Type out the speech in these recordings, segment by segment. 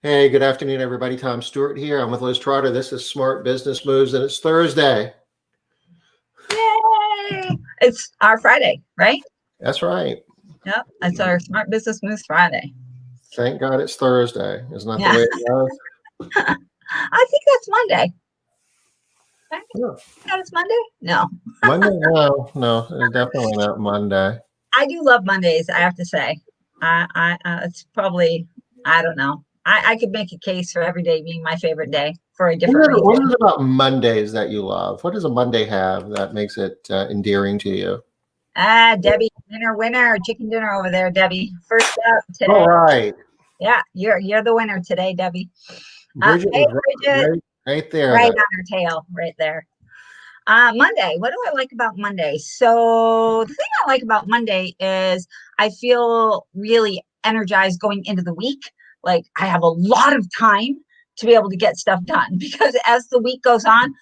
Hey, good afternoon, everybody. Tom Stewart here. I'm with Liz Trotter. This is Smart Business Moves, and it's Thursday. Yay! It's our Friday, right? That's right. Yep, it's our Smart Business Moves Friday. Thank God it's Thursday. Isn't that the Yeah. way it goes? I think that's Monday. Right? Yeah. That is Monday? No. Monday? No, it's definitely not Monday. I do love Mondays, I have to say. It's probably, I don't know. I could make a case for every day being my favorite day for a different What reason. is it about Mondays that you love? What does a Monday have that makes it endearing to you? Debbie, winner, chicken dinner over there, Debbie. First up today. All right. Yeah, you're the winner today, Debbie. Bridget Hey, was Bridget. right there. Right on her tail, right there. Monday. What do I like about Monday? So the thing I like about Monday is I feel really energized going into the week. Like I have a lot of time to be able to get stuff done because as the week goes on,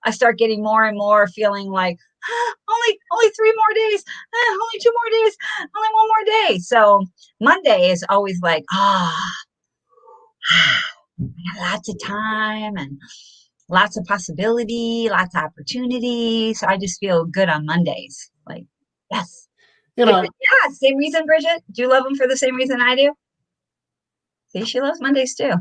I start getting more and more feeling like only 3 more days, only 2 more days, only one more day. So Monday is always like, I got lots of time and lots of possibility, lots of opportunity. So I just feel good on Mondays. Like, yes. Yeah, same reason, Bridget. Do you love them for the same reason I do? See, she loves Mondays too.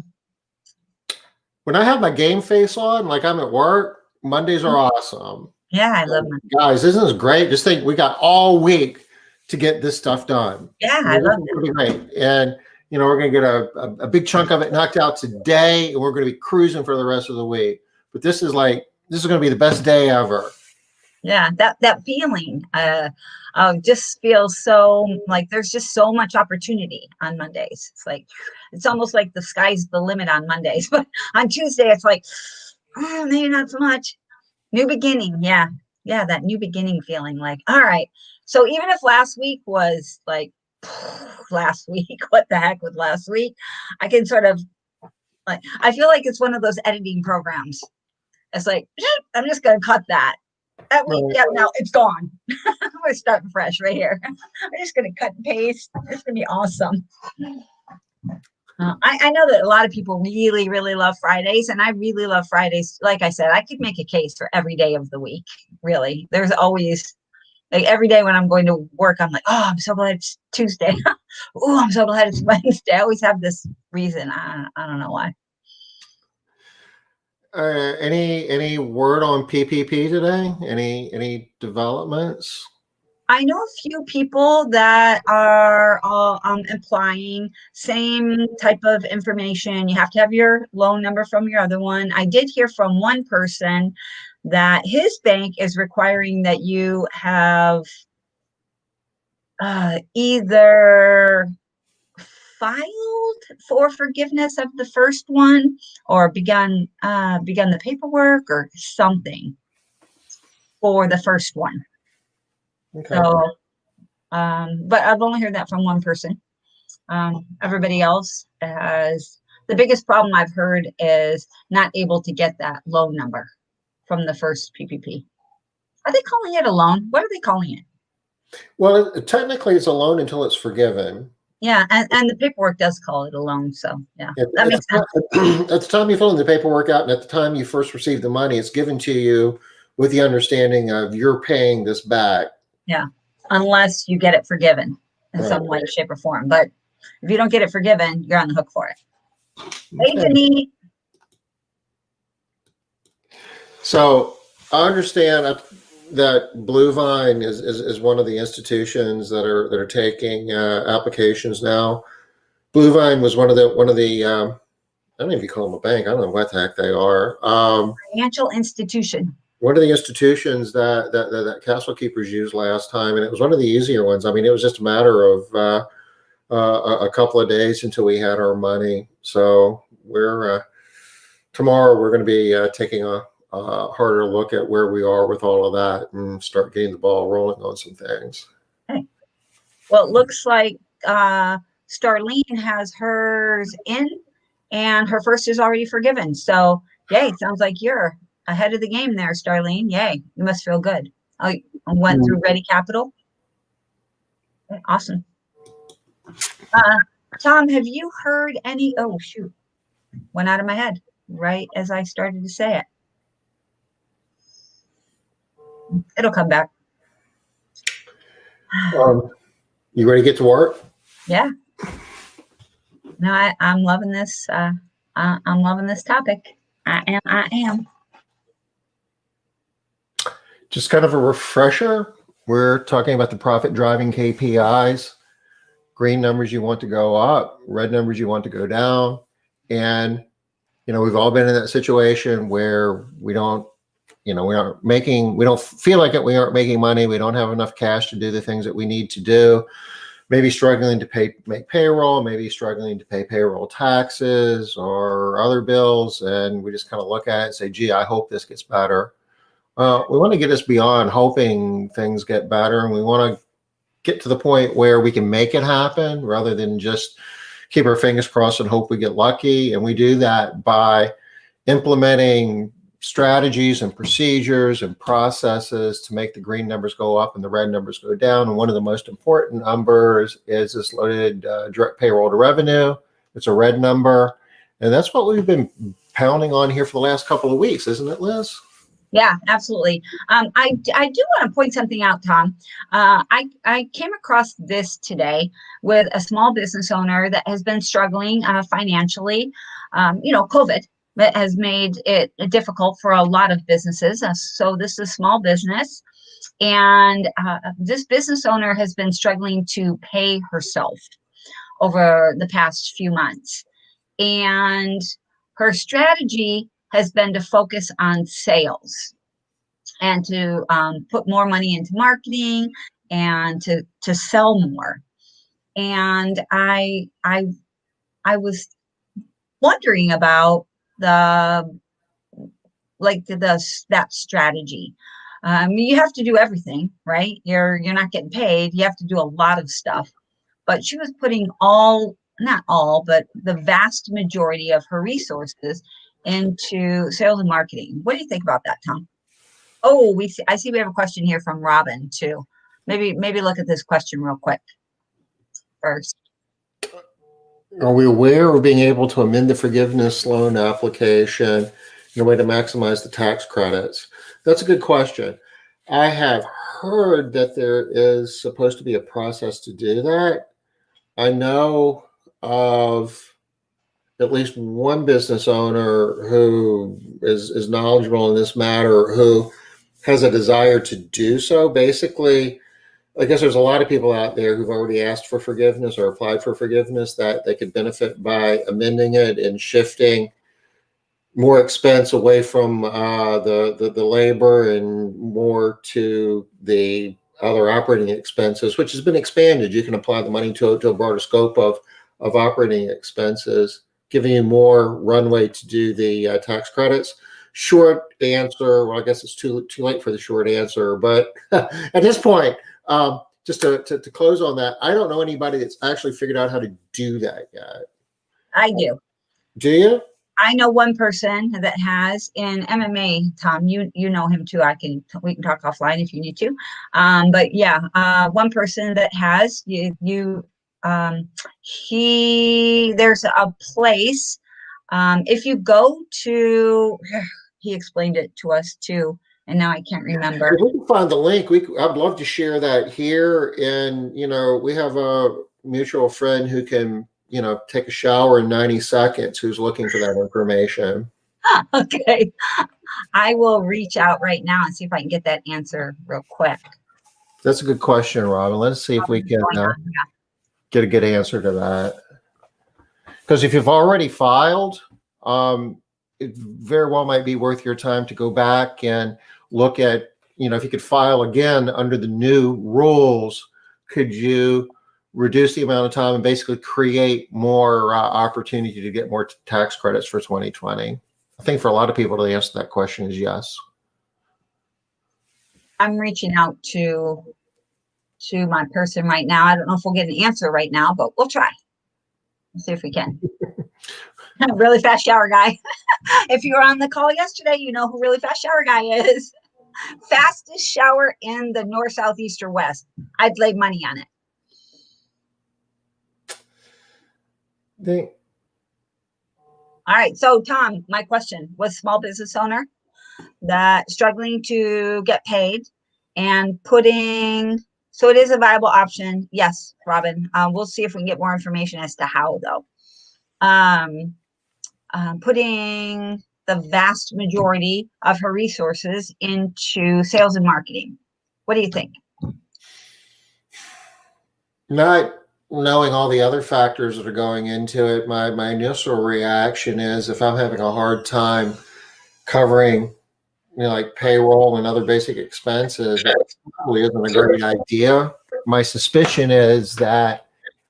When I have my game face on, like I'm at work, Mondays are awesome. Yeah, I love Mondays. Guys, isn't this great? Just think we got all week to get this stuff done. Yeah, I love it. Really great. And we're going to get a big chunk of it knocked out today, and we're going to be cruising for the rest of the week. But this is going to be the best day ever. Yeah, that feeling just feels so like there's just so much opportunity on Mondays. It's like it's almost like the sky's the limit on Mondays, but on Tuesday it's like, maybe not so much. New beginning, yeah, that new beginning feeling. Like, all right. So even if last week was like last week, what the heck with last week? I can sort of like I feel like it's one of those editing programs. It's like I'm just gonna cut that week. Yeah, no, it's gone. We're starting fresh right here. I'm just gonna cut and paste. It's gonna be awesome. I know that a lot of people really, really love Fridays, and I really love Fridays. Like I said, I could make a case for every day of the week. Really, there's always like every day when I'm going to work, I'm like, oh, I'm so glad it's Tuesday. Oh, I'm so glad it's Wednesday. I always have this reason. I don't know why. Any word on PPP today? Any developments? I know a few people that are applying same type of information. You have to have your loan number from your other one. I did hear from one person that his bank is requiring that you have either filed for forgiveness of the first one or begun the paperwork or something for the first one. Okay. So, but I've only heard that from one person. Everybody else has the biggest problem I've heard is not able to get that loan number from the first PPP. Are they calling it a loan? What are they calling it? Well, technically it's a loan until it's forgiven. Yeah, and the paperwork does call it a loan. So yeah, that makes sense. At the time you fill in the paperwork out and at the time you first receive the money, it's given to you with the understanding of you're paying this back. Yeah, unless you get it forgiven in some way, shape, or form. But if you don't get it forgiven, you're on the hook for it. Hey, Denise. So I understand that Blue Vine is one of the institutions that are taking applications now. Blue Vine was one of the I don't know if you call them a bank. I don't know what the heck they are. Financial institution. One of the institutions that Castle Keepers used last time, and it was one of the easier ones. I mean, it was just a matter of a couple of days until we had our money. So tomorrow we're going to be taking a harder look at where we are with all of that and start getting the ball rolling on some things. Okay. Well, it looks like Starlene has hers in and her first is already forgiven. So yay, sounds like you're ahead of the game there, Starlene. Yay, you must feel good. Oh, you went through Ready Capital. Okay, awesome. Tom, have you heard any? Oh shoot, went out of my head right as I started to say it. It'll come back. You ready to get to work? Yeah. No, I'm loving this. I'm loving this topic. I am. Just kind of a refresher. We're talking about the profit driving KPIs. Green numbers you want to go up, red numbers you want to go down. And, we've all been in that situation where we don't feel like it. We aren't making money. We don't have enough cash to do the things that we need to do. Maybe struggling to make payroll, maybe struggling to pay payroll taxes or other bills. And we just kind of look at it and say, gee, I hope this gets better. We want to get us beyond hoping things get better. And we want to get to the point where we can make it happen rather than just keep our fingers crossed and hope we get lucky. And we do that by implementing strategies and procedures and processes to make the green numbers go up and the red numbers go down. And one of the most important numbers is this loaded direct payroll to revenue. It's a red number. And that's what we've been pounding on here for the last couple of weeks, isn't it, Liz? Yeah, absolutely. I do want to point something out, Tom. I came across this today with a small business owner that has been struggling financially. COVID that has made it difficult for a lot of businesses. So this is a small business, and this business owner has been struggling to pay herself over the past few months. And her strategy has been to focus on sales and to put more money into marketing and to sell more. And I was wondering about that strategy. You have to do everything, right? You're not getting paid. You have to do a lot of stuff. But she was putting not all, but the vast majority of her resources into sales and marketing. What do you think about that, Tom? Oh, I see we have a question here from Robin too. Maybe look at this question real quick first. Are we aware of being able to amend the forgiveness loan application in a way to maximize the tax credits? That's a good question. I have heard that there is supposed to be a process to do that. I know of at least one business owner who is knowledgeable in this matter who has a desire to do so. Basically, I guess there's a lot of people out there who've already asked for forgiveness or applied for forgiveness that they could benefit by amending it and shifting more expense away from the labor and more to the other operating expenses, which has been expanded. You can apply the money to a broader scope of operating expenses, giving you more runway to do the tax credits. Short answer, well, I guess it's too late for the short answer, but at this point, just to close on that, I don't know anybody that's actually figured out how to do that yet. I do. Do you? I know one person that has in MMA, Tom, you know him too. We can talk offline if you need to. But yeah, one person that has there's a place. If you go to, he explained it to us too, and now I can't remember. If we can find the link, I'd love to share that here. And we have a mutual friend who can take a shower in 90 seconds who's looking for that information. Okay. I will reach out right now and see if I can get that answer real quick. That's a good question, Robin. Let's see if we can get a good answer to that. Because if you've already filed, it very well might be worth your time to go back and look at, if you could file again under the new rules, could you reduce the amount of time and basically create more opportunity to get more tax credits for 2020? I think for a lot of people, the answer to that question is yes. I'm reaching out to my person right now. I don't know if we'll get an answer right now, but we'll try. Let's see if we can. Really Fast Shower Guy. If you were on the call yesterday, you know who Really Fast Shower Guy is. Fastest shower in the north, south, east, or west. I'd lay money on it. All right. So Tom, my question was small business owner that struggling to get paid and putting, so it is a viable option. Yes, Robin. We'll see if we can get more information as to how though. Um, Putting the vast majority of her resources into sales and marketing. What do you think? Not knowing all the other factors that are going into it, my initial reaction is if I'm having a hard time covering, like payroll and other basic expenses, that probably isn't a great idea. My suspicion is that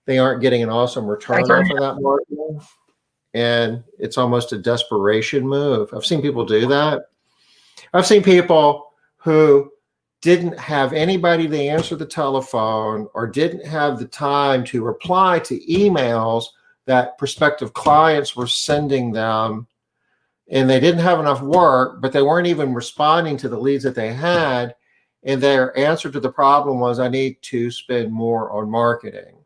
they aren't getting an awesome return off of that marketing, and it's almost a desperation move. I've seen people do that. I've seen people who didn't have anybody to answer the telephone or didn't have the time to reply to emails that prospective clients were sending them, and they didn't have enough work, but they weren't even responding to the leads that they had. And their answer to the problem was, I need to spend more on marketing.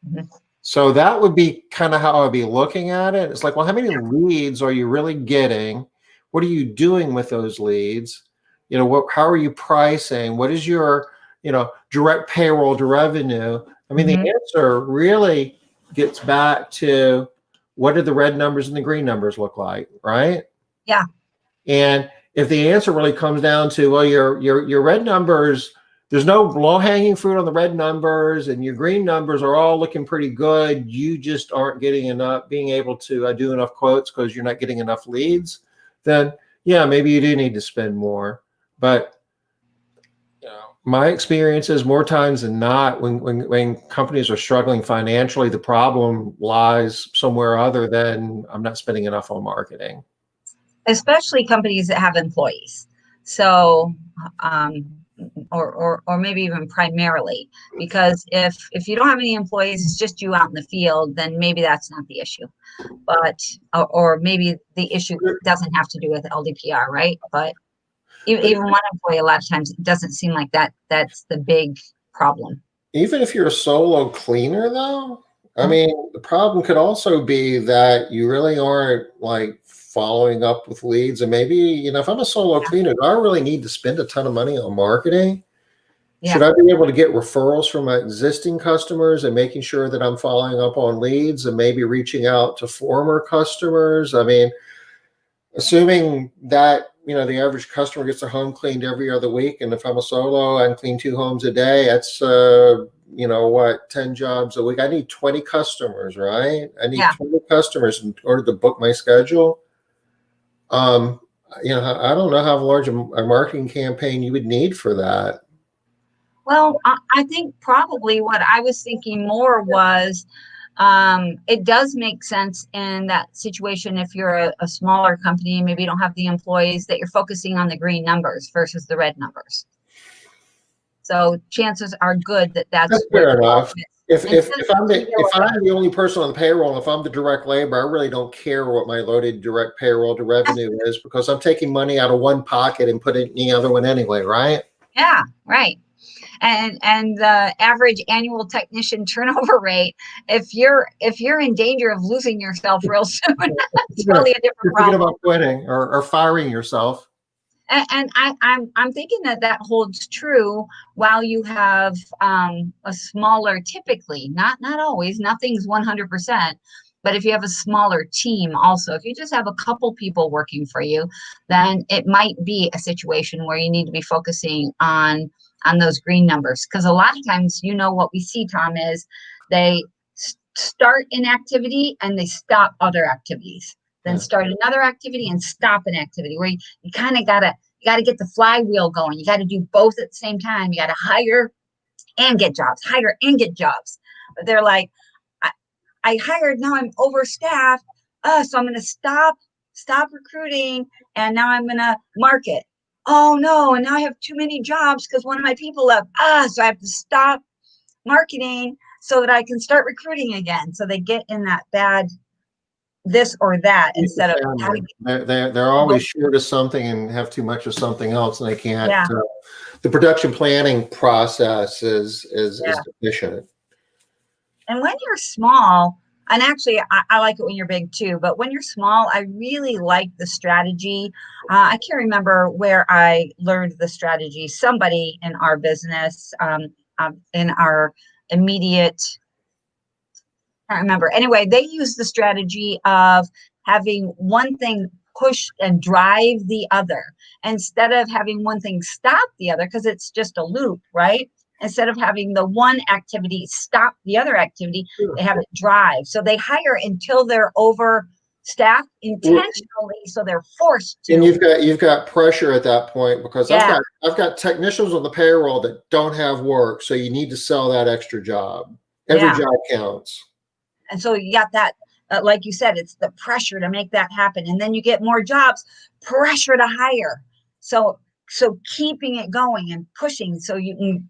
Mhm. So that would be kind of how I'd be looking at it. It's like, well, how many leads are you really getting? What are you doing with those leads? How are you pricing? What is your, direct payroll to revenue? I mean, Mhm. the answer really gets back to what do the red numbers and the green numbers look like, right? Yeah. And if the answer really comes down to, well, your red numbers, there's no low-hanging fruit on the red numbers, and your green numbers are all looking pretty good. You just aren't being able to do enough quotes because you're not getting enough leads. Then, yeah, maybe you do need to spend more. But my experience is more times than not, when companies are struggling financially, the problem lies somewhere other than I'm not spending enough on marketing. Especially companies that have employees. So, um, or maybe even primarily, because if you don't have any employees, it's just you out in the field, then maybe that's not the issue. But or maybe the issue doesn't have to do with LDPR, right? But even one employee, a lot of times it doesn't seem like that's the big problem. Even if you're a solo cleaner, though, I mean, the problem could also be that you really aren't like following up with leads. And maybe, if I'm a solo cleaner, do I really need to spend a ton of money on marketing? Yeah. Should I be able to get referrals from my existing customers and making sure that I'm following up on leads and maybe reaching out to former customers? I mean, assuming that, the average customer gets their home cleaned every other week. And if I'm a solo, I can clean 2 homes a day. That's, 10 jobs a week. I need 20 customers, right? I need 20 customers in order to book my schedule. I don't know how large a marketing campaign you would need for that. Well, I think probably what I was thinking more was it does make sense in that situation if you're a smaller company, maybe you don't have the employees, that you're focusing on the green numbers versus the red numbers. So chances are good that's fair enough. If I'm the only person on the payroll, if I'm the direct labor, I really don't care what my loaded direct payroll to revenue is, because I'm taking money out of one pocket and putting it in the other one anyway, right? Yeah, right. And the average annual technician turnover rate, if you're in danger of losing yourself real soon, it's probably a different problem. Thinking about quitting or firing yourself. And I'm thinking that holds true while you have a smaller, typically, not always, nothing's 100%, but if you have a smaller team also, if you just have a couple people working for you, then it might be a situation where you need to be focusing on those green numbers. Because a lot of times, what we see, Tom, is they start an activity and they stop other activities, then start another activity and stop an activity, where you kind of gotta get the flywheel going. You got to do both at the same time. You got to hire and get jobs, hire and get jobs. But they're like, I hired, now I'm overstaffed. So I'm going to stop recruiting, and now I'm going to market. Oh no, and now I have too many jobs because one of my people left. So I have to stop marketing so that I can start recruiting again. So they get in that bad this or that instead of they're always short of something and have too much of something else, and they can't. Yeah. The production planning process is deficient. And when you're small, And actually, I like it when you're big too, but when you're small, I really like the strategy. I can't remember where I learned the strategy. Somebody in our business, in our immediate, I can't remember. Anyway, they use the strategy of having one thing push and drive the other instead of having one thing stop the other, because it's just a loop, right? Instead of having the one activity stop the other activity, they have it drive. So they hire until they're overstaffed intentionally, so they're forced to. And you've got pressure at that point, because Yeah. I've got technicians on the payroll that don't have work, so you need to sell that extra job. Every Yeah. job counts. And so you got that, like you said, it's the pressure to make that happen. And then you get more jobs, pressure to hire. So keeping it going and pushing so you can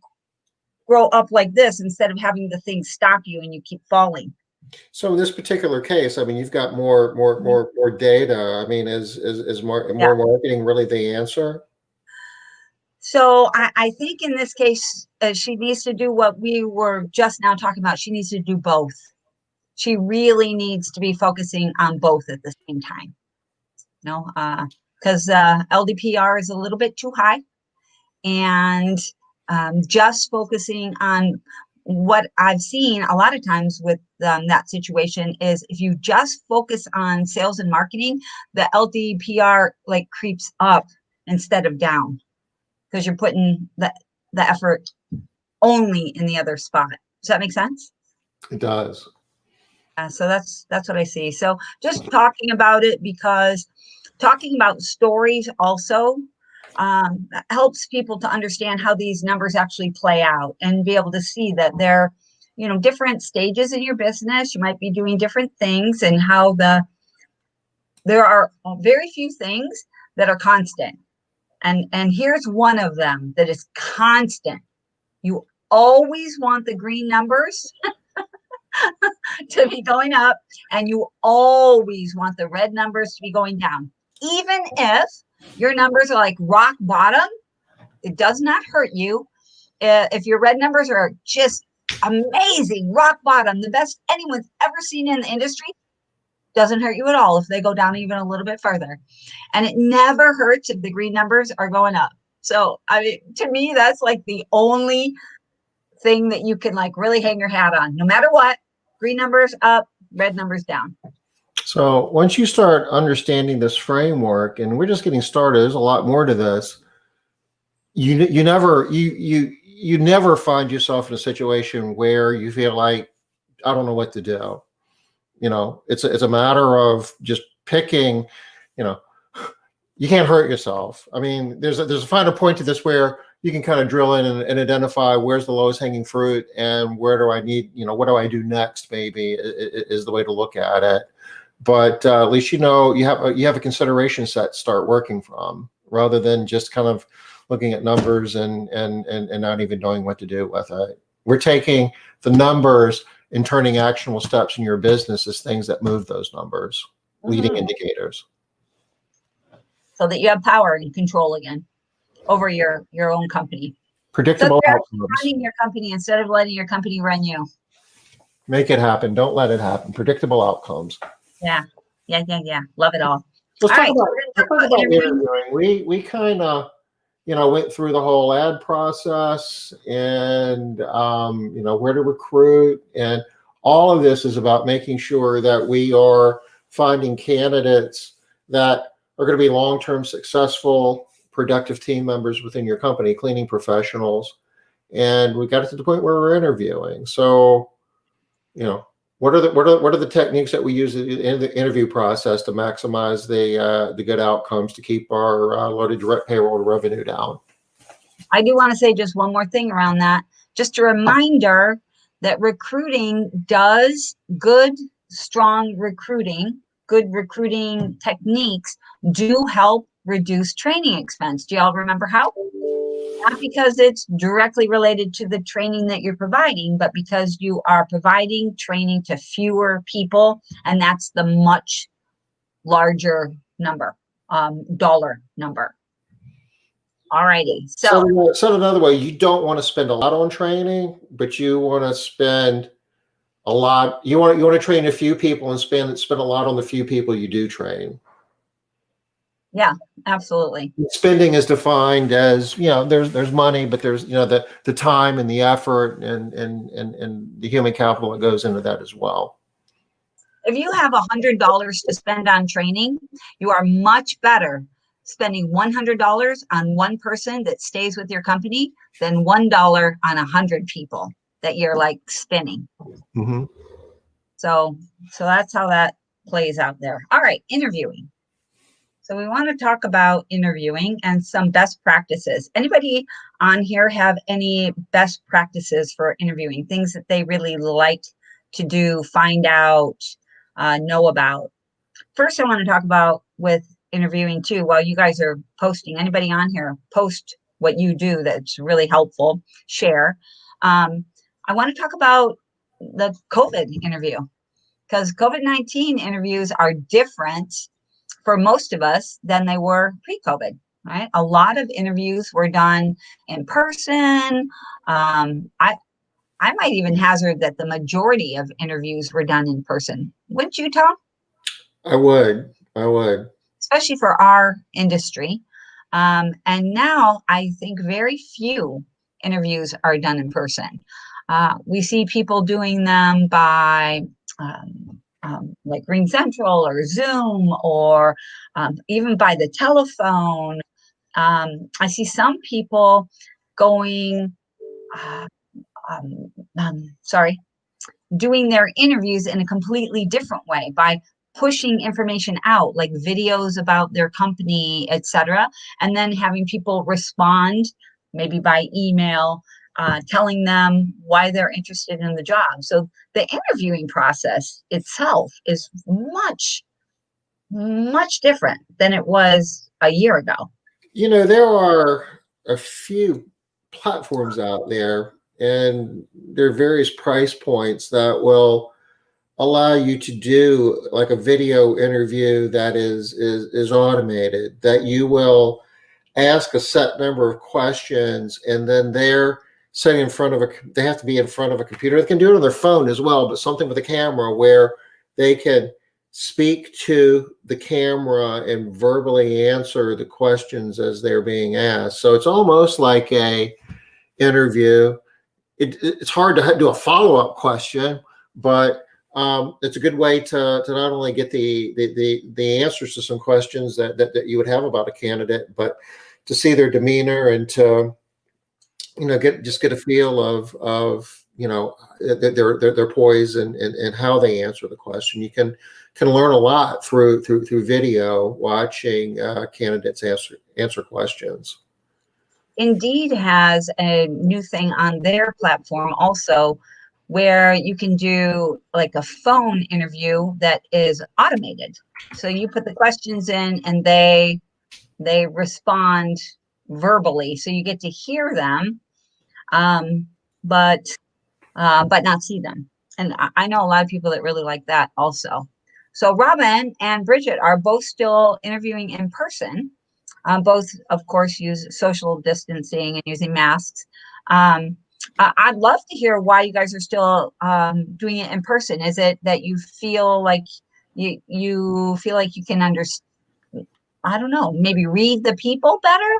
grow up like this instead of having the thing stop you and you keep falling. So in this particular case, I mean, you've got more data. I mean, is more Yeah. marketing really the answer? So I think in this case, she needs to do what we were just now talking about. She needs to do both. She really needs to be focusing on both at the same time. Because LDPR is a little bit too high, and just focusing on what I've seen a lot of times with that situation is if you just focus on sales and marketing, the LDPR like creeps up instead of down, because you're putting the effort only in the other spot. Does that make sense? It does. So that's what I see. So just talking about it, because talking about stories also helps people to understand how these numbers actually play out and be able to see that they're, different stages in your business. You might be doing different things, and how there are very few things that are constant. And here's one of them that is constant. You always want the green numbers to be going up, and you always want the red numbers to be going down. Even if your numbers are like rock bottom, it does not hurt you. If your red numbers are just amazing, rock bottom, the best anyone's ever seen in the industry, doesn't hurt you at all if they go down even a little bit further. And it never hurts if the green numbers are going up. So, I mean, to me, that's like the only thing that you can like really hang your hat on. No matter what, green numbers up, red numbers down. So once you start understanding this framework, and we're just getting started, there's a lot more to this. You never find yourself in a situation where you feel like, I don't know what to do. It's a matter of just picking. You can't hurt yourself. I mean, there's a finer point to this where you can kind of drill in and identify where's the lowest hanging fruit, and where do I need, what do I do next, maybe is the way to look at it. But at least you have a consideration set to start working from, rather than just kind of looking at numbers and not even knowing what to do with it. We're taking the numbers and turning actionable steps in your business as things that move those numbers, leading indicators. So that you have power and control again over your own company. Predictable outcomes. Running your company instead of letting your company run you. Make it happen. Don't let it happen. Predictable outcomes. Yeah. Love it all. Let's talk about interviewing. We kind of, went through the whole ad process, and where to recruit, and all of this is about making sure that we are finding candidates that are going to be long-term successful, productive team members within your company, cleaning professionals. And we got it to the point where we're interviewing. So, what are the techniques that we use in the interview process to maximize the good outcomes, to keep our loaded direct payroll revenue down? I do want to say just one more thing around that. Just a reminder that recruiting does good, strong recruiting, good recruiting techniques do help reduce training expense. Do y'all remember how? Not because it's directly related to the training that you're providing, but because you are providing training to fewer people, and that's the much larger number, dollar number. All righty. So said another way, you don't want to spend a lot on training, but you want to spend a lot. You want to train a few people and spend a lot on the few people you do train. Yeah, absolutely. Spending is defined as, there's money, but there's, the time and the effort and the human capital that goes into that as well. If you have $100 to spend on training, you are much better spending $100 on one person that stays with your company than $1 on 100 people that you're like spinning. Mm-hmm. So that's how that plays out there. All right, interviewing. So we want to talk about interviewing and some best practices. Anybody on here have any best practices for interviewing, things that they really like to do, find out, know about? First, I want to talk about with interviewing too, while you guys are posting. Anybody on here, post what you do that's really helpful, share. I want to talk about the COVID interview, because COVID-19 interviews are different for most of us than they were pre-COVID, right? A lot of interviews were done in person. I might even hazard that the majority of interviews were done in person. Wouldn't you, Tom? I would. Especially for our industry. And now I think very few interviews are done in person. We see people doing them by like Green Central or Zoom, or even by the telephone. I see some people going, doing their interviews in a completely different way by pushing information out, like videos about their company, etc., and then having people respond, maybe by email, telling them why they're interested in the job. So the interviewing process itself is much, much different than it was a year ago. There are a few platforms out there, and there are various price points that will allow you to do like a video interview that is automated, that you will ask a set number of questions, and then they're sitting in front of they have to be in front of a computer. They can do it on their phone as well, but something with a camera where they can speak to the camera and verbally answer the questions as they're being asked. So it's almost like a interview. It's hard to do a follow-up question, but it's a good way to not only get the answers to some questions that you would have about a candidate, but to see their demeanor and to get a feel of their poise and how they answer the question. You can learn a lot through video, watching candidates answer questions. Indeed has a new thing on their platform also, where you can do like a phone interview that is automated. So you put the questions in and they respond verbally, so you get to hear them, but not see them. And I know a lot of people that really like that also. So Robin and Bridget are both still interviewing in person. Both, of course, use social distancing and using masks. I'd love to hear why you guys are still doing it in person. Is it that you feel like you feel like you can understand? I don't know, maybe read the people better?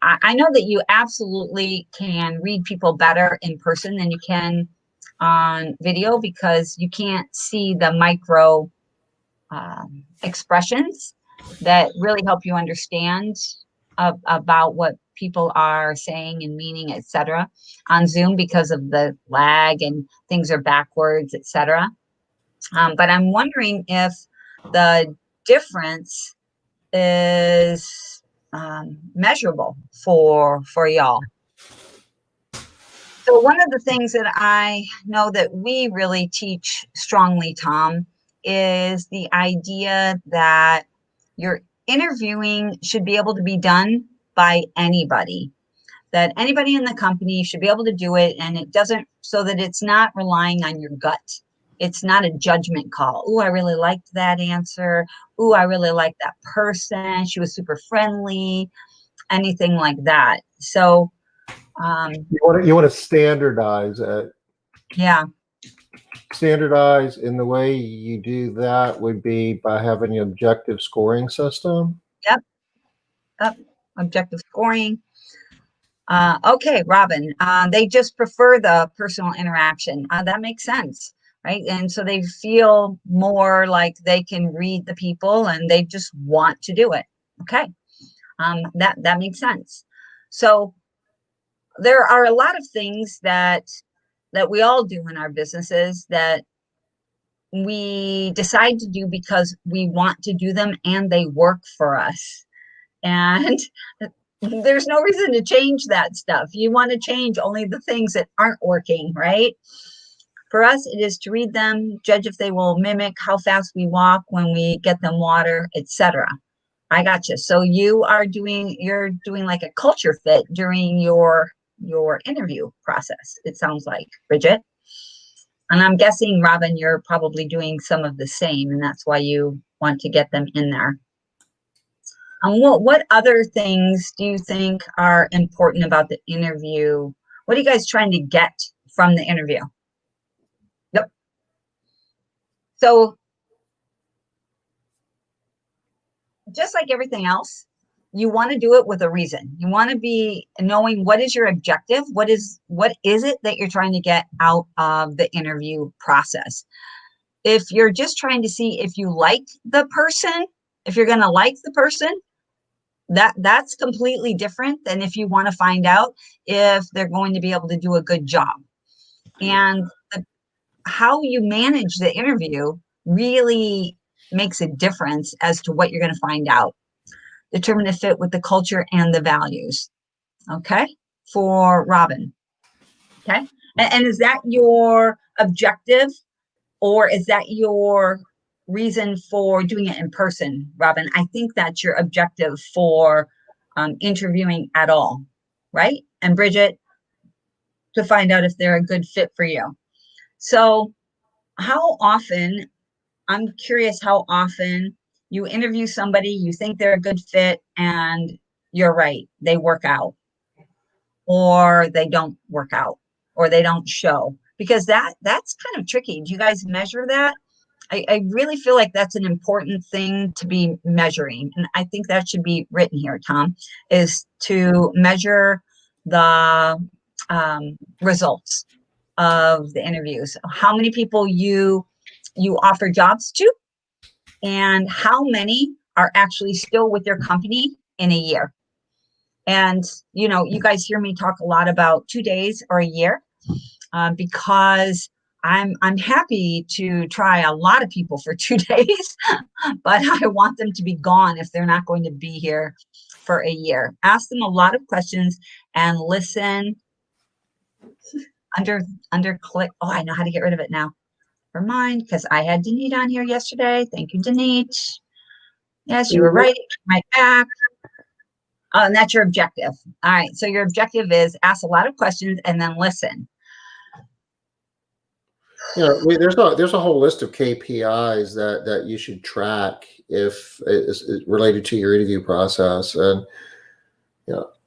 I know that you absolutely can read people better in person than you can on video, because you can't see the micro expressions that really help you understand about what people are saying and meaning, etc., on Zoom, because of the lag and things are backwards, etc. But I'm wondering if the difference is measurable for y'all. So one of the things that I know that we really teach strongly, Tom, is the idea that your interviewing should be able to be done by anybody, that anybody in the company should be able to do it, and it doesn't, so that it's not relying on your gut. It's not a judgment call. Oh, I really liked that answer. Oh, I really liked that person. She was super friendly, anything like that. So you want to standardize it. Yeah. standardize, and the way you do that would be by having an objective scoring system. Yep. Yep. Objective scoring. Okay, Robin, they just prefer the personal interaction. That makes sense, right? And so they feel more like they can read the people and they just want to do it. Okay, that makes sense. So there are a lot of things that we all do in our businesses that we decide to do because we want to do them and they work for us. And there's no reason to change that stuff. You want to change only the things that aren't working, right? For us, it is to read them, judge if they will mimic how fast we walk when we get them water, etc. I got you. So you're doing like a culture fit during your interview process, it sounds like, Bridget. And I'm guessing, Robin, you're probably doing some of the same, and that's why you want to get them in there. What other things do you think are important about the interview? What are you guys trying to get from the interview? Yep. So just like everything else, you want to do it with a reason. You want to be knowing what is your objective? What is it that you're trying to get out of the interview process? If you're just trying to see if you like the person, if you're going to like the person, that's completely different than if you want to find out if they're going to be able to do a good job. And how you manage the interview really makes a difference as to what you're going to find out. Determine a fit with the culture and the values. Okay, for Robin. Okay, and is that your objective, or is that your reason for doing it in person, Robin? I think that's your objective for interviewing at all, right? And Bridget, to find out if they're a good fit for you. So how often, I'm curious how often you interview somebody, you think they're a good fit, and you're right, they work out, or they don't work out, or they don't show, because that's kind of tricky. Do you guys measure that? I really feel like that's an important thing to be measuring. And I think that should be written here, Tom, is to measure the results of the interviews. How many people you offer jobs to, and how many are actually still with your company in a year. And, you guys hear me talk a lot about 2 days or a year, because I'm happy to try a lot of people for 2 days, but I want them to be gone if they're not going to be here for a year. Ask them a lot of questions and listen. Under click. Oh, I know how to get rid of it now. Never mind, because I had Denise on here yesterday. Thank you, Denise. Yes, you were right. My back. Oh, and that's your objective. All right. So your objective is ask a lot of questions and then listen. There's a whole list of KPIs that you should track if it's related to your interview process. And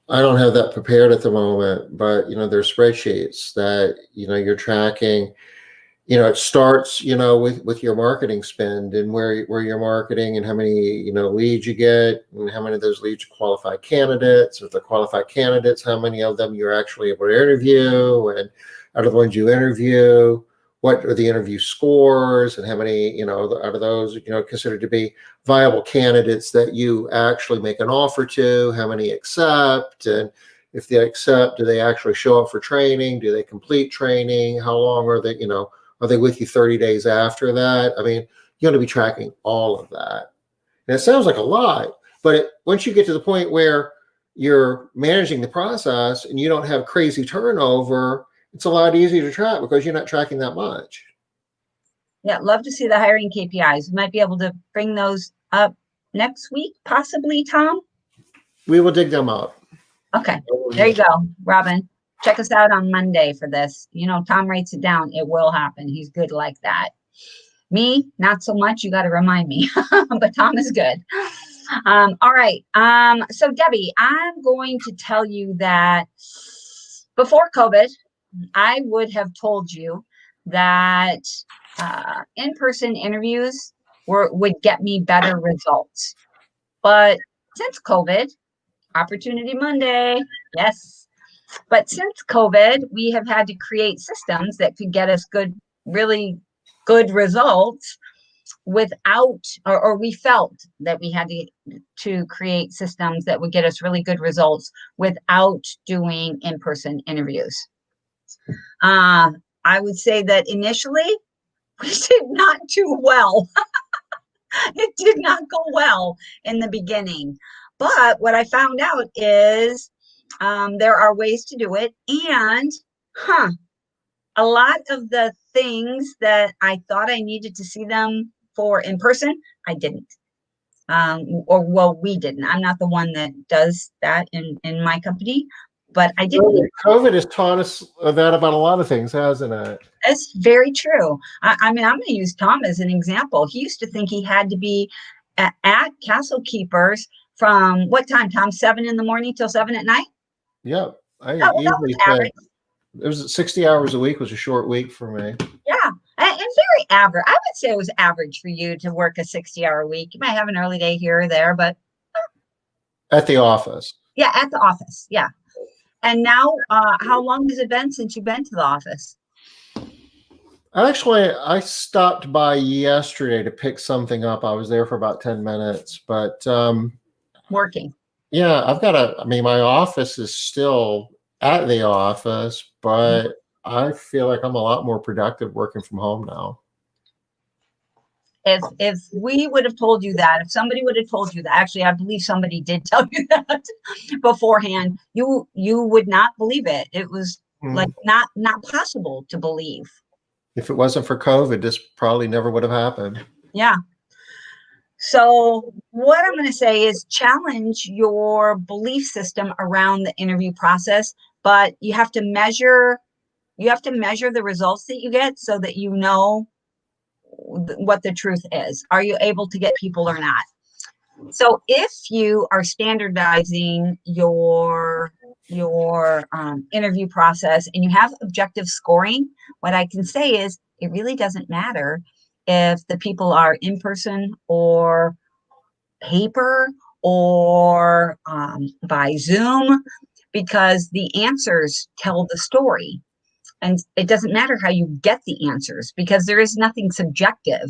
I don't have that prepared at the moment, but there's spreadsheets that you're tracking. It starts with your marketing spend and where you're marketing and how many leads you get and how many of those leads are qualified candidates. If they're qualified candidates, how many of them you're actually able to interview, and out of the ones you interview, what are the interview scores, and how many out of those considered to be viable candidates that you actually make an offer to, how many accept, and if they accept, do they actually show up for training, do they complete training, how long are they are they with you 30 days after that? I mean, you're going to be tracking all of that. And it sounds like a lot, but once you get to the point where you're managing the process and you don't have crazy turnover, it's a lot easier to track because you're not tracking that much. Yeah, love to see the hiring KPIs. We might be able to bring those up next week, possibly, Tom? We will dig them up. Okay, there you go, Robin. Check us out on Monday for this. Tom writes it down. It will happen. He's good like that. Me, not so much. You got to remind me, but Tom is good. All right. So Debbie, I'm going to tell you that before COVID, I would have told you that in-person interviews would get me better results. But since COVID, Opportunity Monday, yes. But since COVID, we have had to create systems that could get us really good results without, or we felt that we had to create systems that would get us really good results without doing in-person interviews. I would say that initially we did not do well. It did not go well in the beginning. But what I found out is there are ways to do it. And a lot of the things that I thought I needed to see them for in person, I didn't. We didn't. I'm not the one that does that in my company, but I didn't. COVID has taught us that about a lot of things, hasn't it? That's very true. I mean, I'm going to use Tom as an example. He used to think he had to be at Castle Keepers from what time, Tom? 7 in the morning till 7 at night? Yeah. I That easily was average. It was 60 hours a week was a short week for me. Yeah. And very average. I would say it was average for you to work a 60-hour week. You might have an early day here or there, but. At the office. Yeah, at the office. Yeah. And now, how long has it been since you've been to the office? Actually, I stopped by yesterday to pick something up. I was there for about 10 minutes, but working. Yeah, my office is still at the office, but I feel like I'm a lot more productive working from home now. If we would have told you that, if somebody would have told you that, actually, I believe somebody did tell you that beforehand, you would not believe it. It was like not possible to believe. If it wasn't for COVID, this probably never would have happened. Yeah. So what I'm going to say is challenge your belief system around the interview process, but you have to measure the results that you get so that you know what the truth is. Are you able to get people or not? So if you are standardizing your interview process and you have objective scoring, what I can say is it really doesn't matter if the people are in person or paper or by Zoom, because the answers tell the story. And it doesn't matter how you get the answers because there is nothing subjective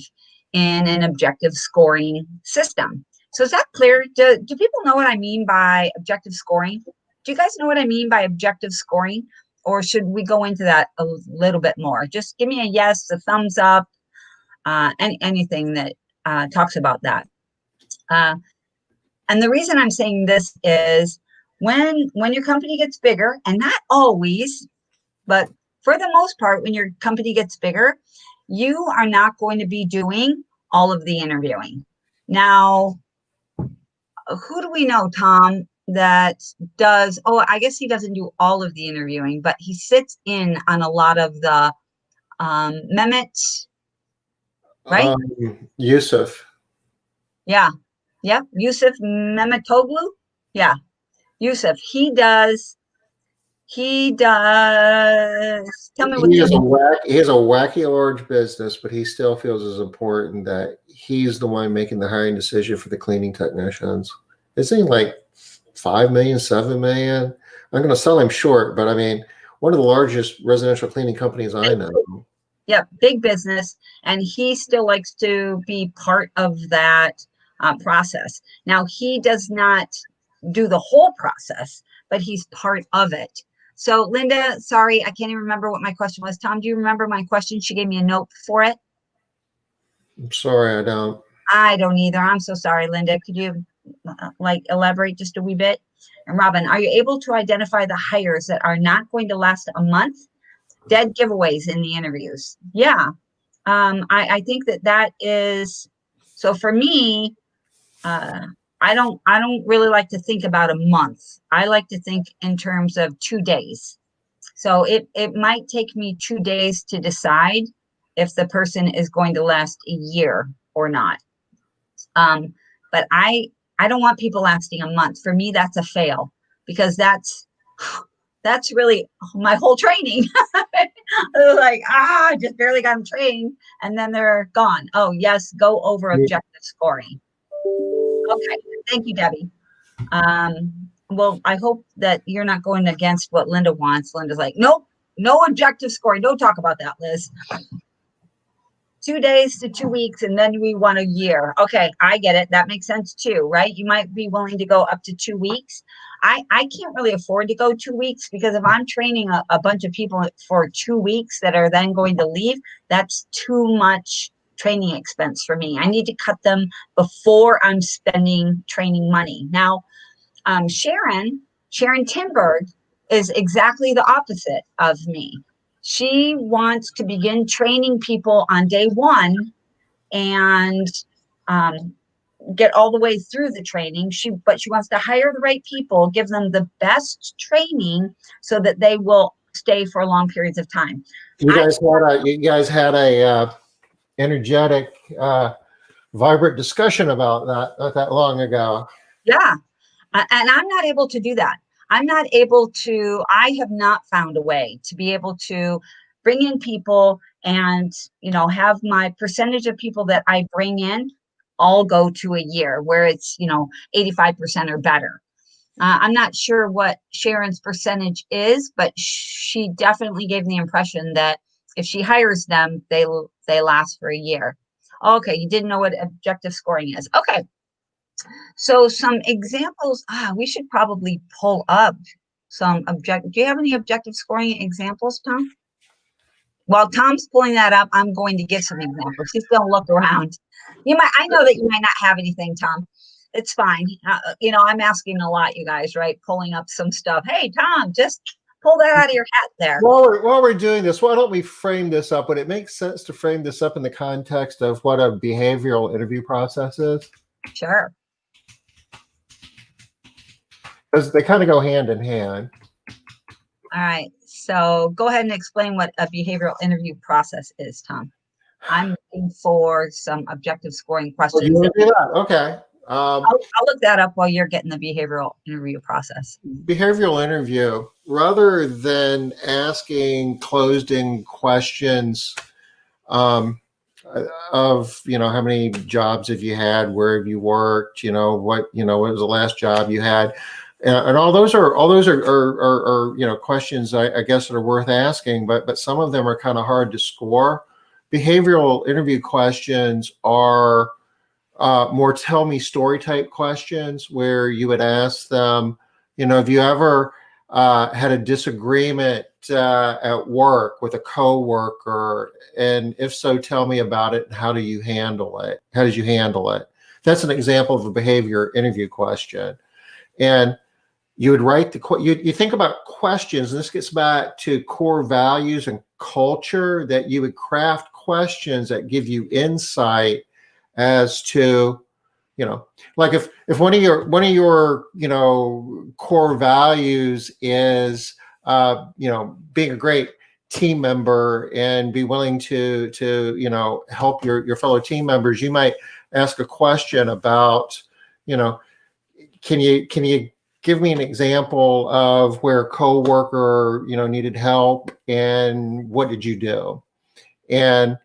in an objective scoring system. So is that clear? Do people know what I mean by objective scoring? Do you guys know what I mean by objective scoring? Or should we go into that a little bit more? Just give me a yes, a thumbs up, anything that talks about that. And the reason I'm saying this is when your company gets bigger, and not always, but for the most part, when your company gets bigger, you are not going to be doing all of the interviewing. Now, who do we know, Tom, that does, I guess he doesn't do all of the interviewing, but he sits in on a lot of the Mehmet, right? Yusuf. Yeah. Yep. Yusuf Mehmetoglu. Yeah. Yusuf. He does. Tell me what he has a wacky large business, but he still feels it's important that he's the one making the hiring decision for the cleaning technicians. Isn't he like 5 million, 7 million? I'm going to sell him short, but I mean, one of the largest residential cleaning companies I know. Yep, big business, and he still likes to be part of that process. Now, he does not do the whole process, but he's part of it. So, Linda, sorry, I can't even remember what my question was. Tom, do you remember my question? She gave me a note for it. I'm sorry, I don't. I don't either. I'm so sorry, Linda. Could you elaborate just a wee bit? And Robin, are you able to identify the hires that are not going to last a month? Dead giveaways in the interviews. Yeah. I think that is, so for me, I don't really like to think about a month. I like to think in terms of 2 days. So it might take me 2 days to decide if the person is going to last a year or not. But I don't want people lasting a month. For me, that's a fail because that's really my whole training. They're like, I just barely got them trained, and then they're gone. Oh, yes, go over objective scoring. Okay, thank you, Debbie. Well, I hope that you're not going against what Linda wants. Linda's like, nope, no objective scoring. Don't talk about that, Liz. 2 days to 2 weeks, and then we want a year. Okay, I get it. That makes sense too, right? You might be willing to go up to 2 weeks. I can't really afford to go 2 weeks because if I'm training a bunch of people for 2 weeks that are then going to leave, that's too much training expense for me. I need to cut them before I'm spending training money. Now, Sharon Timberg is exactly the opposite of me. She wants to begin training people on day one and get all the way through the training. But she wants to hire the right people, give them the best training so that they will stay for long periods of time. You guys had a energetic, vibrant discussion about that not that long ago. Yeah. And I'm not able to do that. I have not found a way to be able to bring in people and, have my percentage of people that I bring in all go to a year where it's, 85% or better. I'm not sure what Sharon's percentage is, but she definitely gave the impression that if she hires them, they last for a year. Okay, you didn't know what objective scoring is. Okay. So some examples, we should probably pull up do you have any objective scoring examples, Tom? While Tom's pulling that up, I'm going to give some examples. He's going to look around. I know that you might not have anything, Tom. It's fine. I'm asking a lot, you guys, right? Pulling up some stuff. Hey, Tom, just pull that out of your hat there. While we're doing this, why don't we frame this up? Would it make sense to frame this up in the context of what a behavioral interview process is? Sure. Because they kind of go hand in hand. All right. So go ahead and explain what a behavioral interview process is, Tom. I'm looking for some objective scoring questions. You want to do that? Okay. I'll look that up while you're getting the behavioral interview process. Behavioral interview, rather than asking closed-in questions of, how many jobs have you had, where have you worked, what was the last job you had, and all those are questions I guess that are worth asking, but some of them are kind of hard to score. Behavioral interview questions are more tell me story type questions where you would ask them, have you ever had a disagreement at work with a coworker? And if so, tell me about it. And how do you handle it? How did you handle it? That's an example of a behavior interview question. And you would write you think about questions, and this gets back to core values and culture, that you would craft questions that give you insight as to, like if one of your core values is being a great team member and be willing to help your fellow team members, you might ask a question about, can you give me an example of where a coworker needed help, and what did you do? And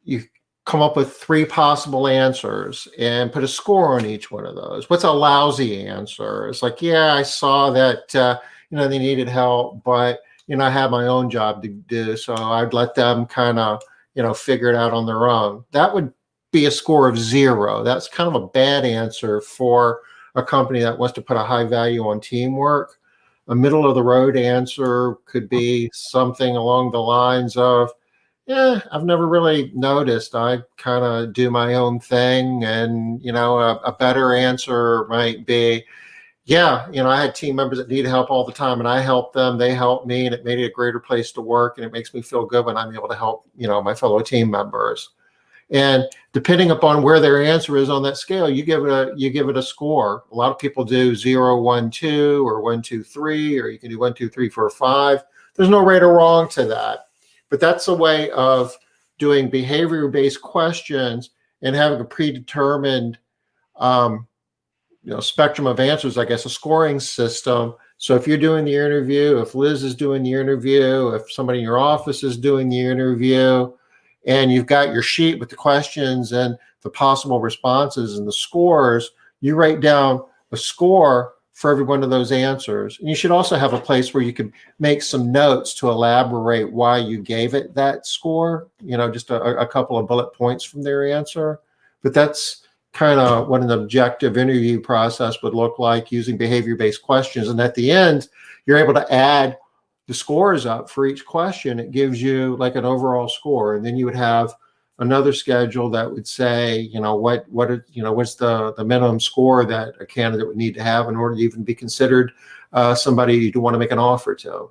you come up with 3 possible answers and put a score on each one of those. What's a lousy answer? It's like, yeah, I saw that they needed help, but I had my own job to do, so I'd let them kind of figure it out on their own. That would be a score of 0. That's kind of a bad answer for a company that wants to put a high value on teamwork. A middle of the road answer could be something along the lines of, I've never really noticed. I kind of do my own thing. And, a better answer might be, I had team members that need help all the time, and I helped them, they helped me, and it made it a greater place to work. And it makes me feel good when I'm able to help, my fellow team members. And depending upon where their answer is on that scale, you give it a score. A lot of people do 0, 1, 2, or 1, 2, 3, or you can do 1, 2, 3, 4, 5. There's no right or wrong to that. But that's a way of doing behavior-based questions and having a predetermined, spectrum of answers, I guess, a scoring system, So if you're doing the interview, if Liz is doing the interview, if somebody in your office is doing the interview, and you've got your sheet with the questions and the possible responses and the scores, you write down a score for every one of those answers. And you should also have a place where you can make some notes to elaborate why you gave it that score, just a couple of bullet points from their answer. But that's kind of what an objective interview process would look like using behavior-based questions. And at the end, you're able to add the scores up for each question. It gives you like an overall score. And then you would have another schedule that would say, what's the minimum score that a candidate would need to have in order to even be considered somebody to want to make an offer to.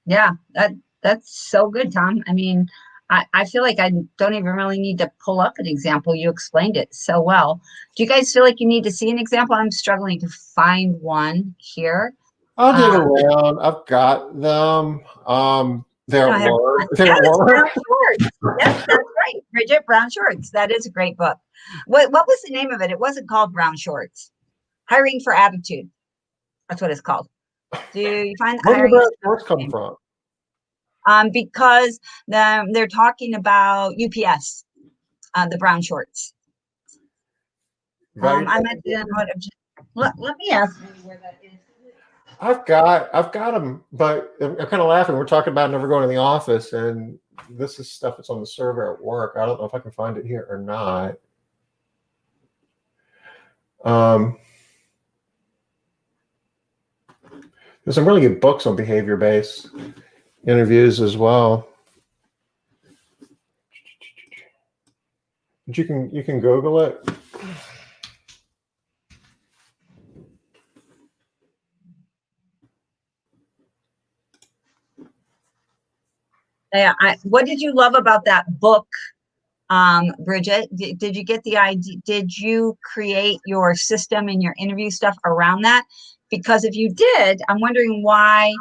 Yeah, that's so good, Tom. I mean, I feel like I don't even really need to pull up an example. You explained it so well. Do you guys feel like you need to see an example? I'm struggling to find one here. I'll dig around. I've got them. They're at work. Yes, Brown Shorts. Yes, that's right. Bridget, Brown Shorts. That is a great book. What was the name of it? It wasn't called Brown Shorts. Hiring for Attitude. That's what it's called. Do you find where did Brown Shorts come from? Because they're talking about UPS, the brown shorts. I meant to, let me ask you where that is. I've got them, but I'm kind of laughing. We're talking about never going to the office, and this is stuff that's on the server at work. I don't know if I can find it here or not. There's some really good books on behavior-based interviews as well. But you can Google it. Yeah, what did you love about that book, Bridget? Did you get the idea? Did you create your system and your interview stuff around that? Because if you did, I'm wondering why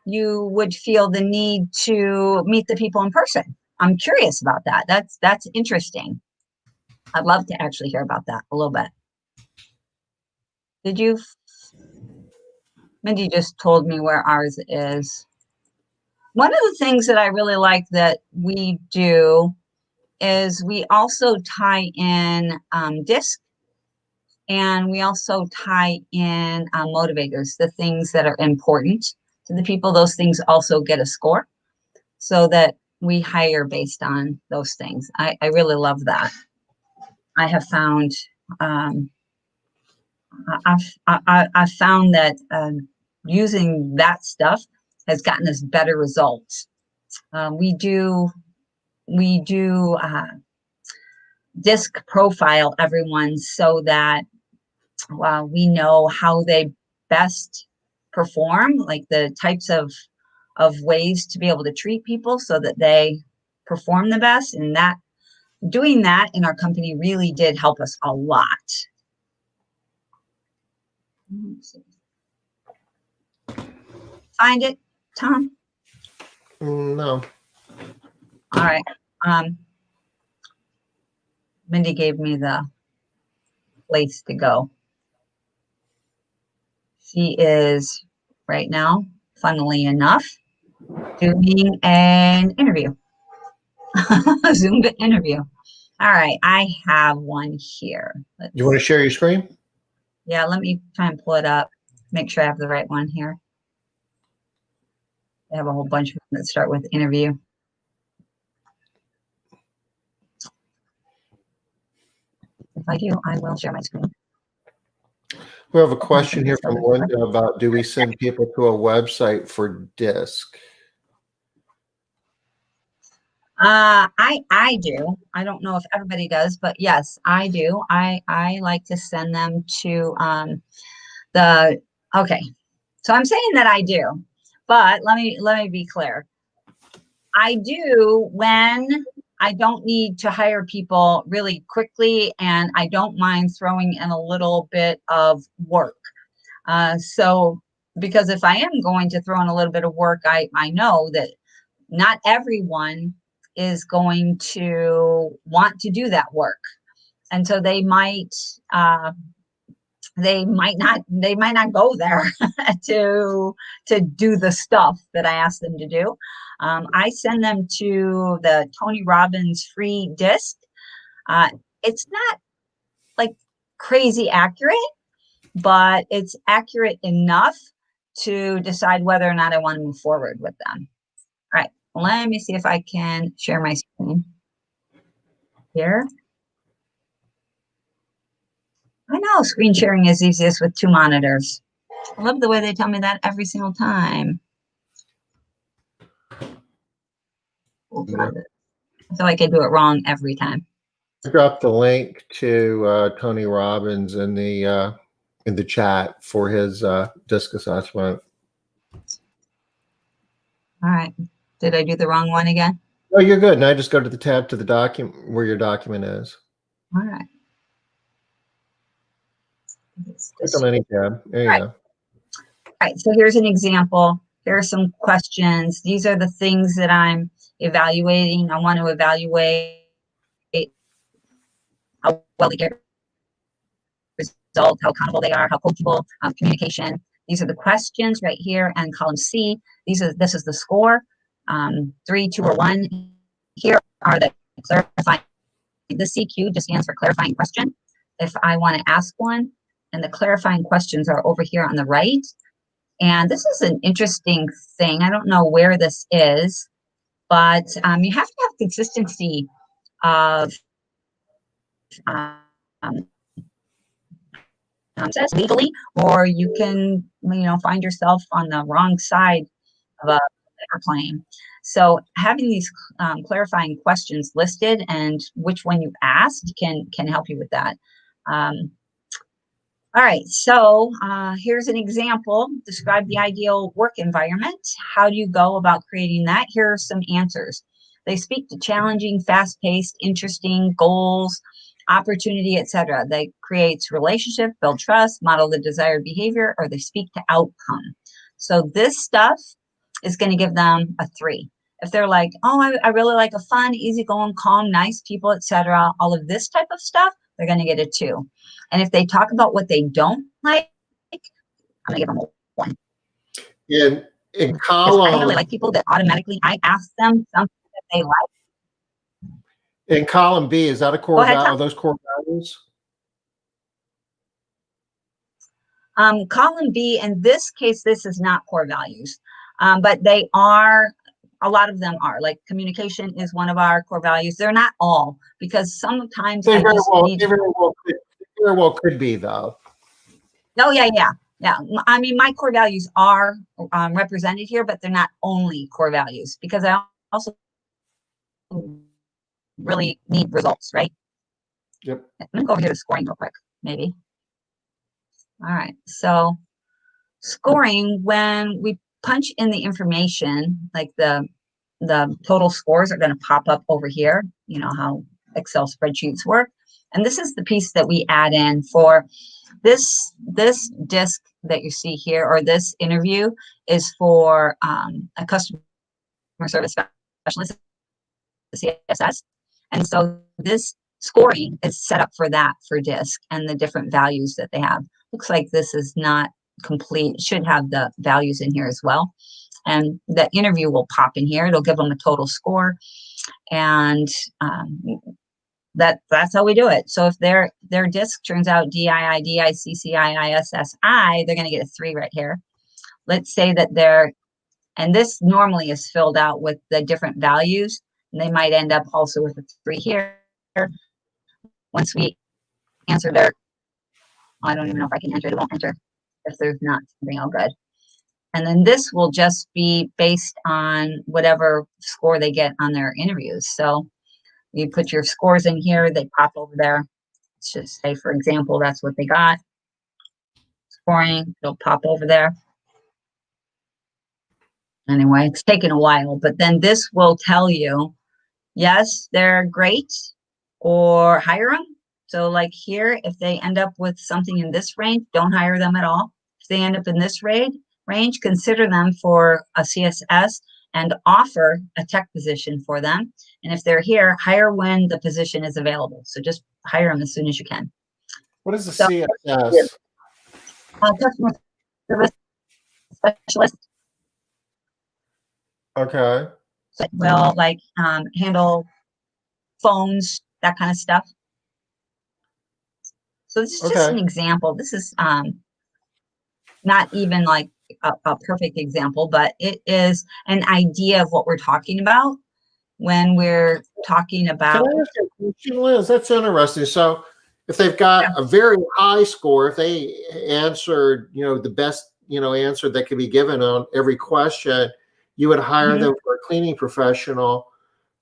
you would feel the need to meet the people in person. I'm curious about that. That's interesting. I'd love to actually hear about that a little bit. Did you? Mindy just told me where ours is. One of the things that I really like that we do is we also tie in DISC, and we also tie in motivators, the things that are important to the people. Those things also get a score so that we hire based on those things. I really love that. I have found I've found that using that stuff has gotten us better results. We do DISC profile everyone so that we know how they best perform, like the types of ways to be able to treat people so that they perform the best. And that doing that in our company really did help us a lot. Find it, Tom? No. All right. Mindy gave me the place to go. She is right now, funnily enough, doing an interview. Zoom interview. All right, I have one here. You want to share your screen? Yeah, let me try and pull it up. Make sure I have the right one here. I have a whole bunch of them that start with interview. If I do, I will share my screen. We have a question here from Linda about, do we send people to a website for DISC? I do. I don't know if everybody does, but yes, I do. I like to send them to okay. So I'm saying that I do, but let me be clear. I do when I don't need to hire people really quickly, and I don't mind throwing in a little bit of work. So because if I am going to throw in a little bit of work, I know that not everyone is going to want to do that work. And so they might they might not go there to do the stuff that I asked them to do. I send them to the Tony Robbins free disc. It's not like crazy accurate, but it's accurate enough to decide whether or not I want to move forward with them. All right, let me see if I can share my screen here. I know screen sharing is easiest with 2 monitors. I love the way they tell me that every single time. Yeah. I feel like I do it wrong every time. I dropped the link to Tony Robbins in the chat for his disc assessment. All right. Did I do the wrong one again? Oh, you're good. Now just go to the tab to the document where your document is. All right. Click on any tab. There you go. All right. So here's an example. Here are some questions. These are the things that I'm evaluating. I want to evaluate how well they get results, how accountable they are, how coachable, communication. These are the questions right here. And column C, this is the score. 3, 2, or 1. Here are the clarifying. The CQ just stands for clarifying question. If I want to ask one, and the clarifying questions are over here on the right. And this is an interesting thing. I don't know where this is, but you have to have consistency of says legally, or you can, find yourself on the wrong side of a claim. So having these clarifying questions listed and which one you asked can help you with that. All right, so here's an example. Describe the ideal work environment. How do you go about creating that? Here are some answers. They speak to challenging, fast-paced, interesting goals, opportunity, etc. They create relationship, build trust, model the desired behavior, or they speak to outcome. So this stuff is going to give them a 3. If they're like, oh, I really like a fun, easygoing, calm, nice people, etc., all of this type of stuff, they're going to get a 2. And if they talk about what they don't like, I'm going to give them a 1. In column, I really like people that automatically I ask them something that they like. In column B, is that a core value? Are those core values? Column B, in this case, this is not core values, but they are. A lot of them are. Like communication is one of our core values. They're not all, because sometimes They very well could be, though. Oh yeah. I mean, my core values are represented here, but they're not only core values, because I also really need results, right? Yep. I'm gonna go over here to scoring real quick, maybe. All right, so scoring, when we punch in the information, like the total scores are going to pop up over here. You know how Excel spreadsheets work. And this is the piece that we add in for this disc that you see here, or this interview is for a customer service specialist, the CSS. And so this scoring is set up for that, for disc and the different values that they have. Looks like this is not complete. It should have the values in here as well. And the interview will pop in here. It'll give them a total score. And that's how we do it. So if their disc turns out DII, DICCI, ISSI, they're going to get a 3 right here. Let's say that and this normally is filled out with the different values, and they might end up also with a 3 here. Once we answer I don't even know if I can enter it. It won't enter if there's not something all good. And then this will just be based on whatever score they get on their interviews. So you put your scores in here, they pop over there. Let's just say, for example, that's what they got. Scoring, it'll pop over there. Anyway, it's taken a while, but then this will tell you, yes, they're great, or hire them. So like here, if they end up with something in this range, don't hire them at all. If they end up in this range, consider them for a CSS and offer a tech position for them. And if they're here, hire when the position is available. So just hire them as soon as you can. What is the CSS? Customer service specialist Okay. that will like handle phones, that kind of stuff. So this is just an Okay. example. This is not even like a perfect example, but it is an idea of what we're talking about when we're talking Can about. I ask you a question, Liz? That's interesting. So if they've got a very high score, if they answered, the best, answer that could be given on every question, you would hire Mhm. them for a cleaning professional.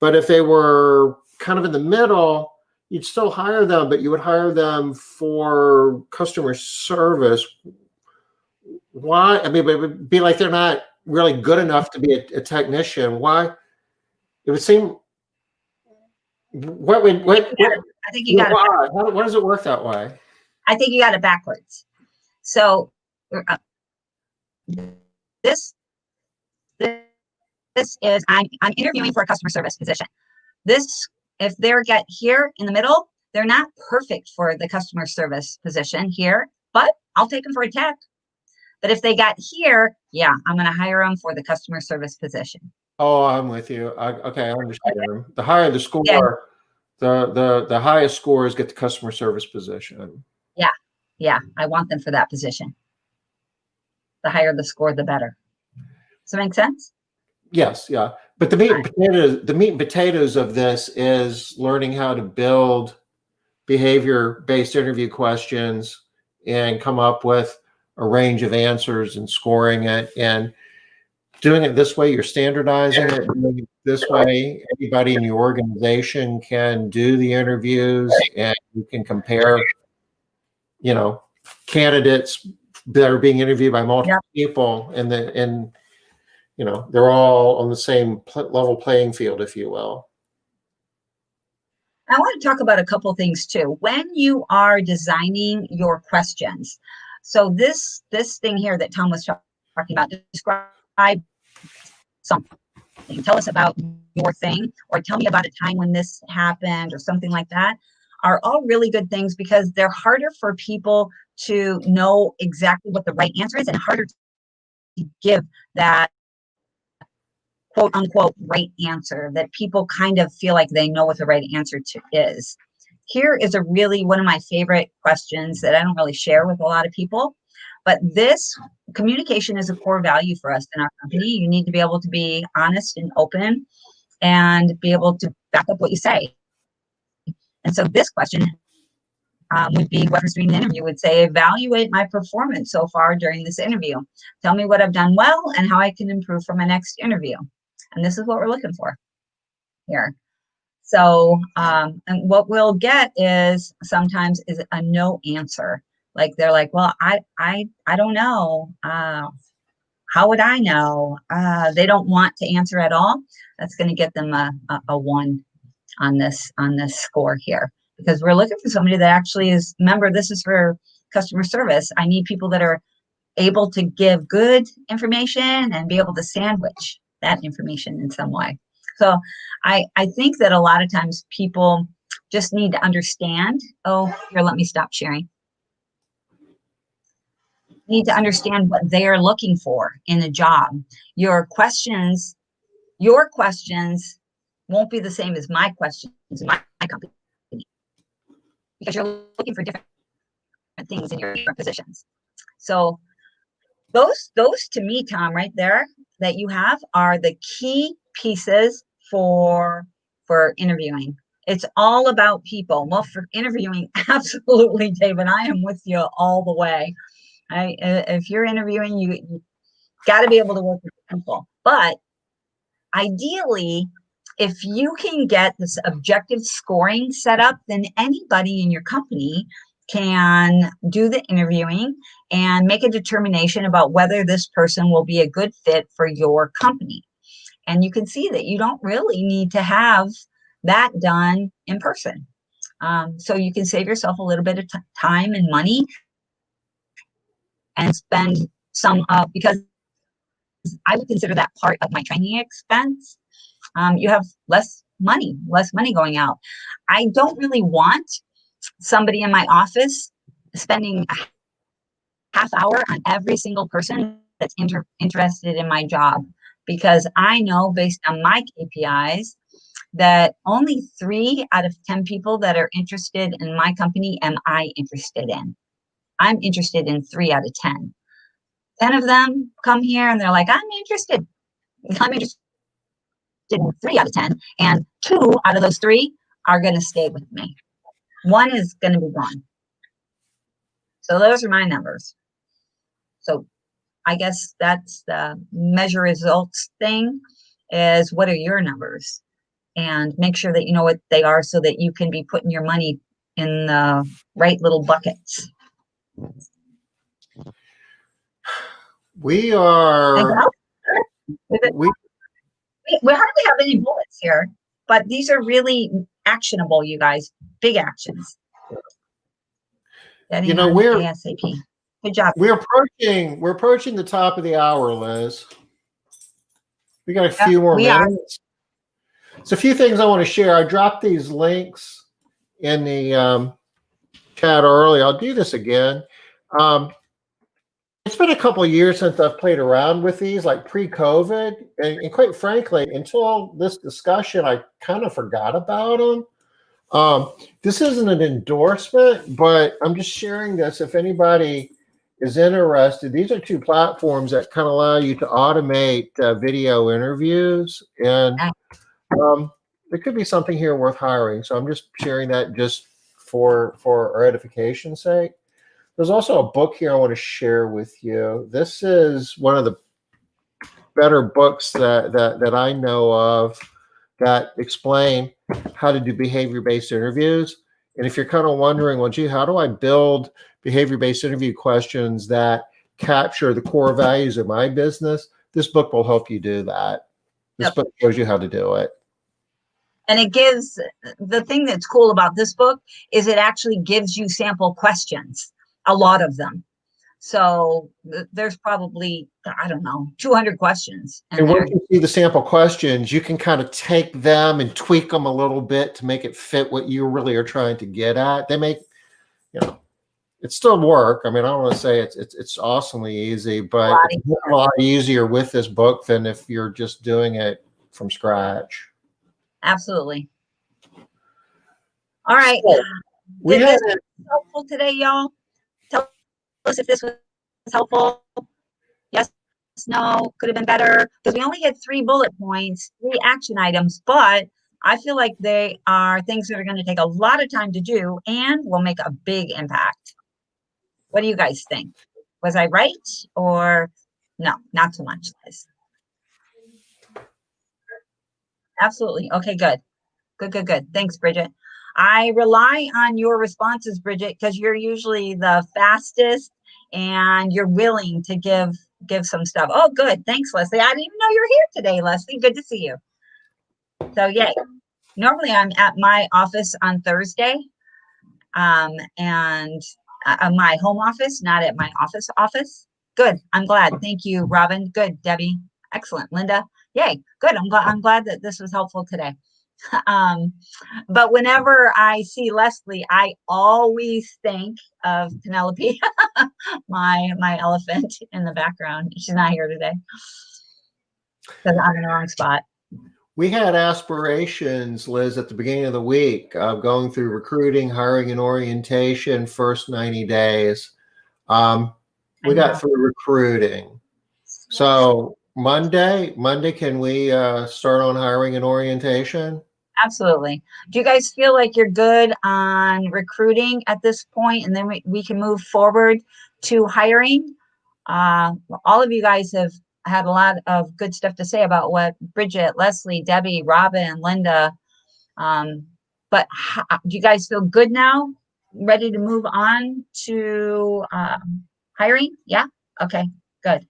But if they were kind of in the middle, you'd still hire them, but you would hire them for customer service. Why? I mean, it would be like they're not really good enough to be a technician. Why? It would seem I think you got it. why? Why does it work that way? I think you got it backwards. So this this is I'm interviewing for a customer service position. This, if they're get here in the middle, they're not perfect for the customer service position here, but I'll take them for a tech. But if they got here, yeah, I'm going to hire them for the customer service position. Oh, I'm with you. Okay, I understand. The higher the Yeah, score, the highest scores get the customer service position. yeah, yeah. I want them for that position. The higher the score, the better. Does that make sense? Yes, yeah. But the meat and potatoes of this is learning how to build behavior-based interview questions and come up with a range of answers and scoring it and doing it this way. You're standardizing it. Doing it this way, anybody in your organization can do the interviews, and you can compare, you know, candidates that are being interviewed by multiple people, and they're all on the same level playing field, if you will. I want to talk about a couple things too. When you are designing your questions, so this thing here that Tom was talking about, describe something. Tell us about your thing, or tell me about a time when this happened, or something like that, are all really good things because they're harder for people to know exactly what the right answer is and harder to give that quote unquote right answer that people kind of feel like they know what the right answer to is. Here is a really one of my favorite questions that I don't really share with a lot of people, but this communication is a core value for us in our company. You need to be able to be honest and open and be able to back up what you say. And so this question would be, whoever's doing the interview would say, evaluate my performance so far during this interview. Tell me what I've done well and how I can improve for my next interview. And this is what we're looking for here. So, and what we'll get is sometimes is a no answer. Like they're like, well, I don't know. How would I know? They don't want to answer at all. That's going to get them a 1 on this score here, because we're looking for somebody that actually is. Remember, this is for customer service. I need people that are able to give good information and be able to sandwich that information in some way. So I think that a lot of times people just need to understand. Oh, here, let me stop sharing. Need to understand what they are looking for in a job. Your questions won't be the same as my questions in my company, because you're looking for different things in your different positions. So those to me, Tom, right there that you have are the key pieces for interviewing. It's all about people. Well, for interviewing, absolutely, David, I am with you all the way. If you're interviewing, you got to be able to work with people. But ideally, if you can get this objective scoring set up, then anybody in your company can do the interviewing and make a determination about whether this person will be a good fit for your company. And you can see that you don't really need to have that done in person. So you can save yourself a little bit of time and money and spend some, because I would consider that part of my training expense. You have less money going out. I don't really want somebody in my office spending half hour on every single person that's interested in my job, because I know based on my KPIs that only 3 out of 10 people that are interested in my company am I interested in. I'm interested in 3 out of 10. 10 of them come here and they're like, I'm interested. I'm interested in 3 out of 10. And 2 out of those 3 are going to stay with me. 1 is going to be gone. So those are my numbers. So I guess that's the measure results thing, is what are your numbers? And make sure that you know what they are so that you can be putting your money in the right little buckets. We are, we hardly have any bullets here, but these are really actionable, you guys. Big actions. you know, we're ASAP. Good job. We're approaching the top of the hour, Liz. We got a few more minutes. So a few things I want to share. I dropped these links in the chat early. I'll do this again. It's been a couple of years since I've played around with these, like pre-COVID, and quite frankly, until this discussion, I kind of forgot about them. This isn't an endorsement, but I'm just sharing this. If anybody is interested, these are 2 platforms that kind of allow you to automate video interviews, and there could be something here worth hiring. So I'm just sharing that just for our edification's sake. There's also a book here I want to share with you. This is one of the better books that I know of that explain how to do behavior-based interviews. And if you're kind of wondering, well, gee, how do I build behavior-based interview questions that capture the core values of my business? This book will help you do that. This book shows you how to do it. And it gives, the thing that's cool about this book is it actually gives you sample questions, a lot of them. So there's probably, I don't know, 200 questions. And once you see the sample questions, you can kind of take them and tweak them a little bit to make it fit what you really are trying to get at. They make, you know, it still work. I mean, I don't want to say it's awesomely easy, but it's a lot easier with this book than if you're just doing it from scratch. Absolutely. All right. So, Did this was helpful today, y'all? Tell us if this was helpful. Yes, no, could have been better, because we only had 3 bullet points, 3 action items, but I feel like they are things that are going to take a lot of time to do and will make a big impact. What do you guys think? Was I right, or no, not so much, Liz? Absolutely. Okay, good. Good. Thanks, Bridget. I rely on your responses, Bridget, because you're usually the fastest and you're willing to give some stuff. Oh, good. Thanks, Leslie. I didn't even know you were here today, Leslie. Good to see you. So, yay. Normally, I'm at my office on Thursday, and my home office, not at my office. Good. I'm glad. Thank you, Robin. Good, Debbie. Excellent, Linda. Yay. Good. I'm glad that this was helpful today. But whenever I see Leslie, I always think of Penelope, my elephant in the background. She's not here today because I'm in the wrong spot. We had aspirations, Liz, at the beginning of the week of going through recruiting, hiring, and orientation first 90 days. We got through recruiting. So Monday, can we start on hiring and orientation? Absolutely. Do you guys feel like you're good on recruiting at this point, and then we can move forward to hiring? All of you guys have had a lot of good stuff to say about what Bridget, Leslie, Debbie, Robin, Linda. But do you guys feel good now? Ready to move on to hiring? Yeah? Okay, good.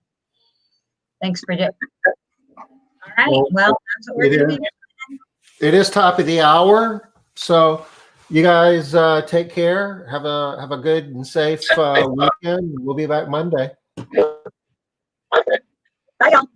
Thanks, Bridget. All right, well, that's what we're going to be doing. It is top of the hour, so you guys take care. Have a good and safe weekend. We'll be back Monday. Bye, y'all.